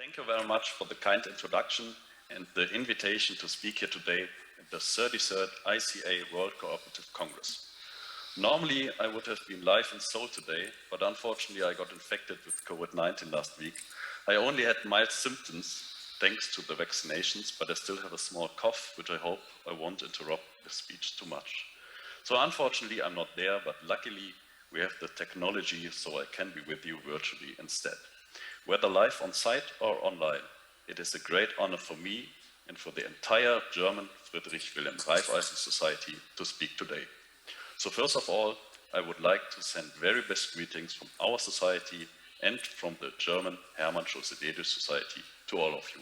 Thank you very much for the kind introduction and the invitation to speak here today at the 33rd ICA World Cooperative Congress. Normally, I would have been live in Seoul today, but unfortunately I got infected with COVID-19 last week. I only had mild symptoms thanks to the vaccinations, but I still have a small cough, which I hope I won't interrupt the speech too much. So unfortunately, I'm not there, but luckily we have the technology so I can be with you virtually instead. Whether live on site or online, it is a great honor for me and for the entire German Friedrich Wilhelm Raiffeisen Society to speak today. So first of all, I would like to send very best greetings from our society and from the German Hermann Schulze-Delitzsch Society to all of you.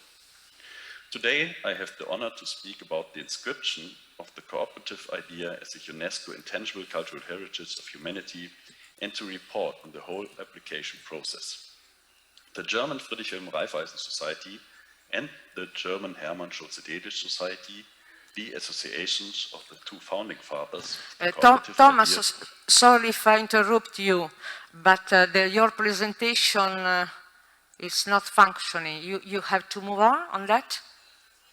Today, I have the honor to speak about the inscription of the cooperative idea as a UNESCO Intangible Cultural Heritage of Humanity and to report on the whole application process. The German Friedrich Wilhelm Raiffeisen Society and the German Hermann Schulze-Delitzsch Society, the associations of the two founding fathers. Thomas, sorry if I interrupt you, but your presentation is not functioning. You have to move on that?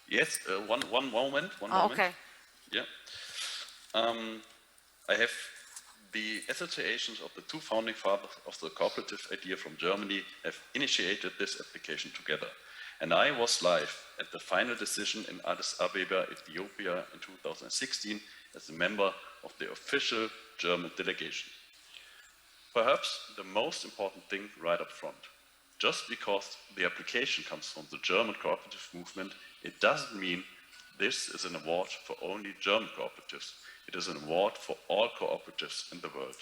Yes, one moment. Okay. Yeah. I have the associations of the two founding fathers of the cooperative idea from Germany have initiated this application together. And I was live at the final decision in Addis Ababa, Ethiopia in 2016 as a member of the official German delegation. Perhaps the most important thing right up front. Just because the application comes from the German cooperative movement, it doesn't mean this is an award for only German cooperatives. It is an award for all cooperatives in the world.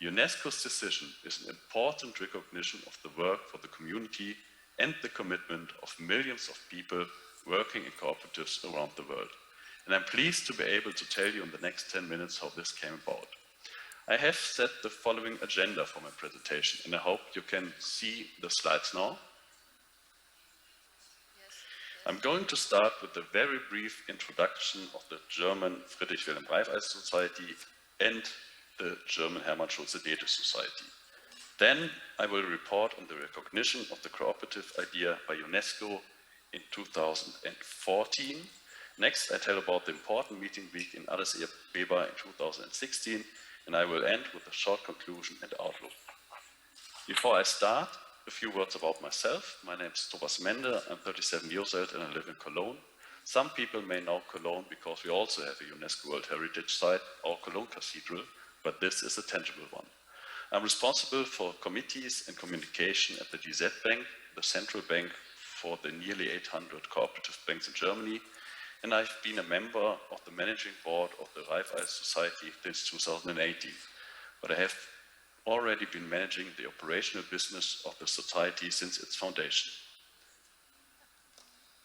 UNESCO's decision is an important recognition of the work for the community and the commitment of millions of people working in cooperatives around the world. And I'm pleased to be able to tell you in the next 10 minutes how this came about. I have set the following agenda for my presentation, and I hope you can see the slides now. I'm going to start with a very brief introduction of the German Friedrich Wilhelm Raiffeisen Society and the German Hermann Schulze-Delitzsch Society. Then I will report on the recognition of the cooperative idea by UNESCO in 2014. Next, I tell about the important meeting week in Addis Ababa in 2016, and I will end with a short conclusion and outlook. Before I start, a few words about myself. My name is Thomas MENDE. I'm 37 years old and I live in Cologne. Some people may know Cologne because we also have a UNESCO World Heritage Site, our Cologne Cathedral, but this is a tangible one. I'm responsible for committees and communication at the GZ Bank, the central bank for the nearly 800 cooperative banks in Germany, and I've been a member of the managing board of the Raiffeisen Society since 2018. But I have already been managing the operational business of the society since its foundation.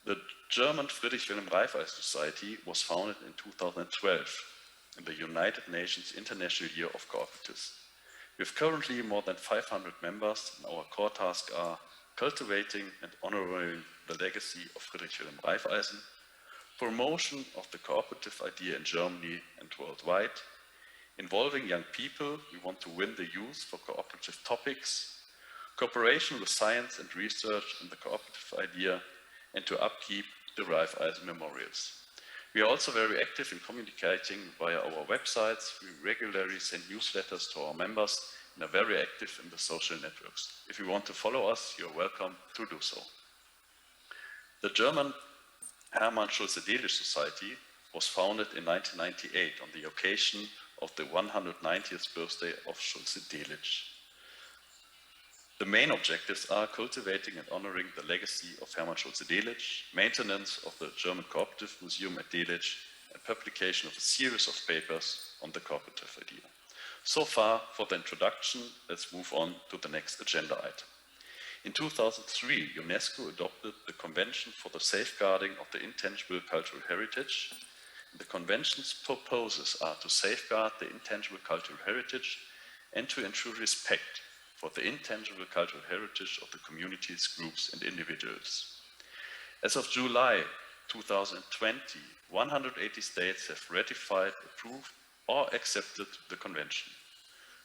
The German Friedrich Wilhelm Raiffeisen Society was founded in 2012 in the United Nations International Year of Cooperatives. We have currently more than 500 members, and our core tasks are cultivating and honoring the legacy of Friedrich Wilhelm Raiffeisen, promotion of the cooperative idea in Germany and worldwide, involving young people, we want to win the youth for cooperative topics, cooperation with science and research in the cooperative idea, and to upkeep the Raiffeisen memorials. We are also very active in communicating via our websites. We regularly send newsletters to our members and are very active in the social networks. If you want to follow us, you're welcome to do so. The German Hermann Schulze-Delitzsch Society was founded in 1998 on the occasion of the 190th birthday of Schulze-Delitzsch. The main objectives are cultivating and honoring the legacy of Hermann Schulze-Delitzsch, maintenance of the German Cooperative Museum at Delitzsch, and publication of a series of papers on the cooperative idea. So far for the introduction, let's move on to the next agenda item. In 2003, UNESCO adopted the Convention for the Safeguarding of the Intangible Cultural Heritage. The Convention's purposes are to safeguard the intangible cultural heritage and to ensure respect for the intangible cultural heritage of the communities, groups, and individuals. As of July 2020, 180 states have ratified, approved, or accepted the Convention.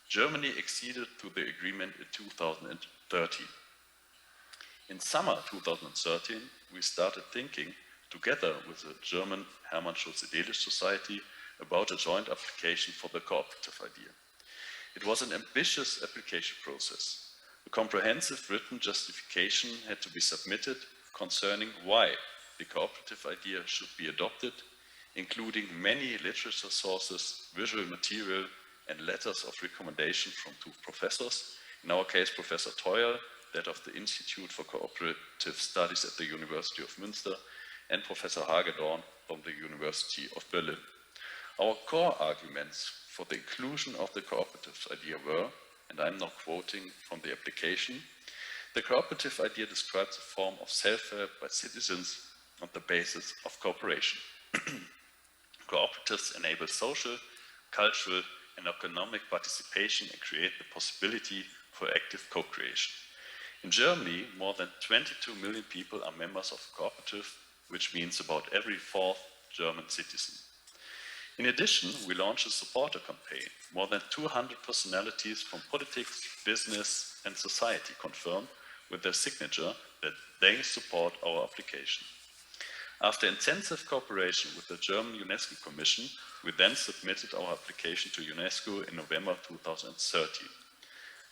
Germany acceded to the agreement in 2013. In summer 2013, we started thinking, together with the German Hermann Schulze-Delitzsch Society, about a joint application for the cooperative idea. It was an ambitious application process. A comprehensive written justification had to be submitted concerning why the cooperative idea should be adopted, including many literature sources, visual material, and letters of recommendation from two professors, in our case Professor Theuer, that of the Institute for Cooperative Studies at the University of Münster, and Professor Hagedorn from the University of Berlin. Our core arguments for the inclusion of the cooperative idea were, and I'm now quoting from the application, the cooperative idea describes a form of self-help by citizens on the basis of cooperation. Cooperatives enable social, cultural, and economic participation and create the possibility for active co-creation. In Germany, more than 22 million people are members of a cooperative, which means about every fourth German citizen. In addition, we launched a supporter campaign. More than 200 personalities from politics, business, and society confirmed with their signature that they support our application. After intensive cooperation with the German UNESCO Commission, we then submitted our application to UNESCO in November 2013.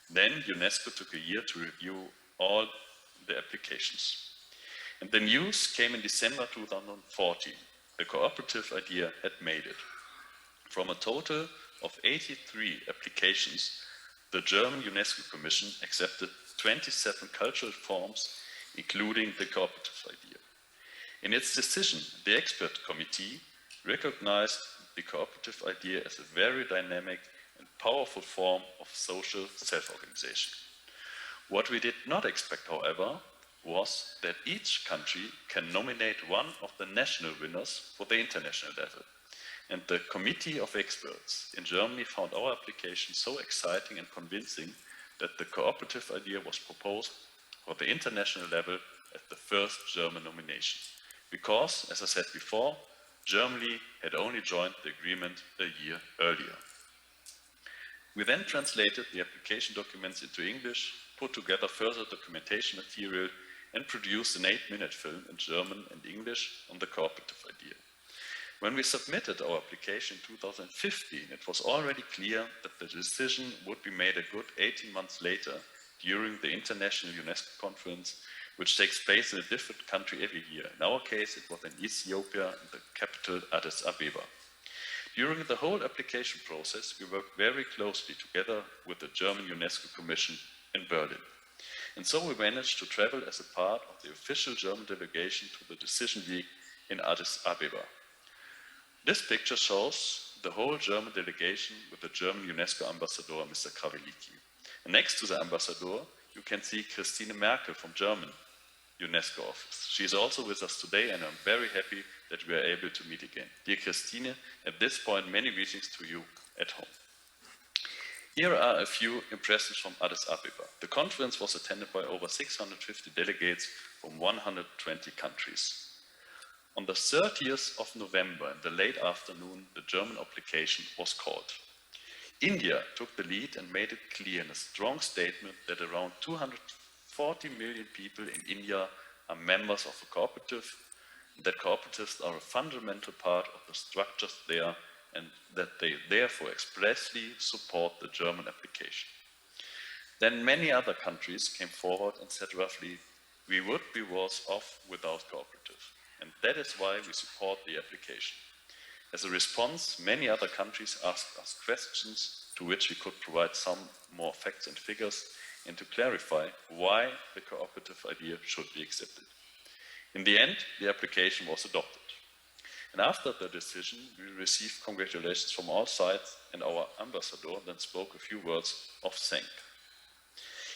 Then UNESCO took a year to review all the applications. And the news came in December 2014. The cooperative idea had made it. From a total of 83 applications, the German UNESCO Commission accepted 27 cultural forms, including the cooperative idea. In its decision, the expert committee recognized the cooperative idea as a very dynamic and powerful form of social self-organization. What we did not expect, however, was that each country can nominate one of the national winners for the international level. And the committee of experts in Germany found our application so exciting and convincing that the cooperative idea was proposed for the international level as the first German nomination. Because, as I said before, Germany had only joined the agreement a year earlier. We then translated the application documents into English, put together further documentation material, and produced an 8-minute film in German and English on the cooperative idea. When we submitted our application in 2015, it was already clear that the decision would be made a good 18 months later during the International UNESCO Conference, which takes place in a different country every year. In our case, it was in Ethiopia, in the capital Addis Ababa. During the whole application process, we worked very closely together with the German UNESCO Commission in Berlin. And so we managed to travel as a part of the official German delegation to the decision week in Addis Ababa. This picture shows the whole German delegation with the German UNESCO ambassador, Mr. Kraweliki. And next to the ambassador, you can see Christine Merkel from German UNESCO office. She is also with us today, and I'm very happy that we are able to meet again. Dear Christine, at this point, many greetings to you at home. Here are a few impressions from Addis Ababa. The conference was attended by over 650 delegates from 120 countries. On the 30th of November, in the late afternoon, the German application was called. India took the lead and made it clear in a strong statement that around 240 million people in India are members of a cooperative, and that cooperatives are a fundamental part of the structures there, and that they therefore expressly support the German application. Then many other countries came forward and said roughly, we would be worse off without cooperative. And that is why we support the application. As a response, many other countries asked us questions to which we could provide some more facts and figures and to clarify why the cooperative idea should be accepted. In the end, the application was adopted. And after the decision, we received congratulations from all sides, and our ambassador then spoke a few words of thanks.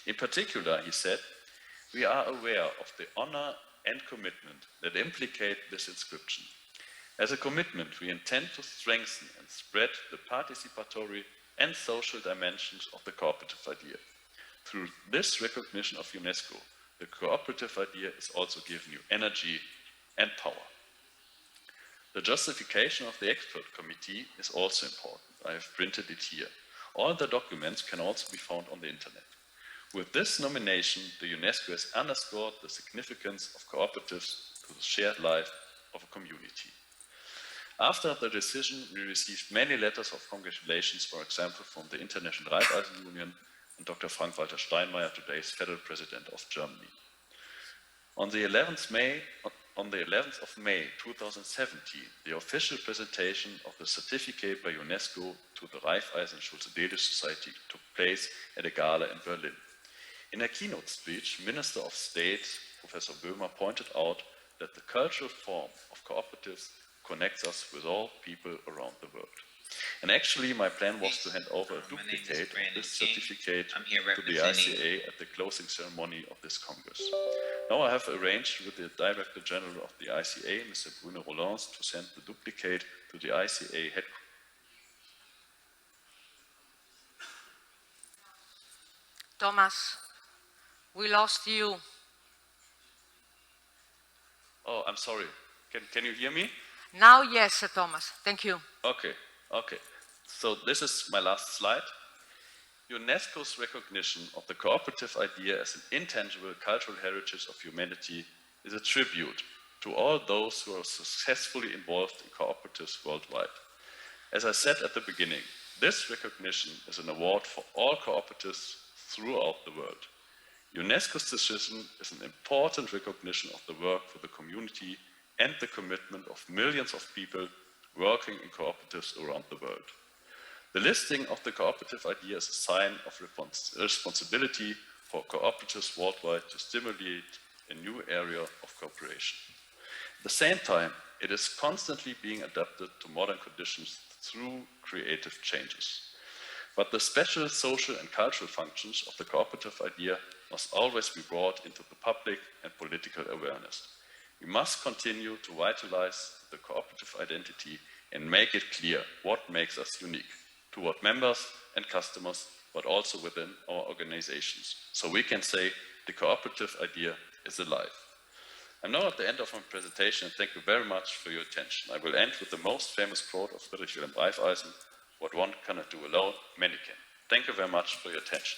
In particular, he said, we are aware of the honor and commitment that implicate this inscription. As a commitment, we intend to strengthen and spread the participatory and social dimensions of the cooperative idea. Through this recognition of UNESCO, the cooperative idea is also giving you energy and power. The justification of the expert committee is also important. I have printed it here. All the documents can also be found on the internet. With this nomination, the UNESCO has underscored the significance of cooperatives to the shared life of a community. After the decision, we received many letters of congratulations, for example, from the International Raiffeisen Union and Dr. Frank-Walter Steinmeier, today's Federal President of Germany. On the 11th of May 2017, the official presentation of the certificate by UNESCO to the Raiffeisen Schulze-Delitzsch Society took place at a gala in Berlin. In a keynote speech, Minister of State Professor Böhmer pointed out that the cultural form of cooperatives connects us with all people around the world. And actually, my plan was to hand over a duplicate of this certificate to the ICA at the closing ceremony of this Congress. Now I have arranged with the Director General of the ICA, Mr. Bruno Rollins, to send the duplicate to the ICA headquarters. Thomas, we lost you. Oh, I'm sorry. Can you hear me? Now, yes, Thomas. Thank you. Okay. So this is my last slide. UNESCO's recognition of the cooperative idea as an intangible cultural heritage of humanity is a tribute to all those who are successfully involved in cooperatives worldwide. As I said at the beginning, this recognition is an award for all cooperatives throughout the world. UNESCO's decision is an important recognition of the work for the community and the commitment of millions of people working in cooperatives around the world. The listing of the cooperative idea is a sign of responsibility for cooperatives worldwide to stimulate a new area of cooperation. At the same time, it is constantly being adapted to modern conditions through creative changes. But the special social and cultural functions of the cooperative idea must always be brought into the public and political awareness. We must continue to vitalize the cooperative identity and make it clear what makes us unique toward members and customers, but also within our organizations. So we can say the cooperative idea is alive. I'm now at the end of my presentation, and thank you very much for your attention. I will end with the most famous quote of Friedrich Wilhelm Raiffeisen: "What one cannot do alone, many can." Thank you very much for your attention.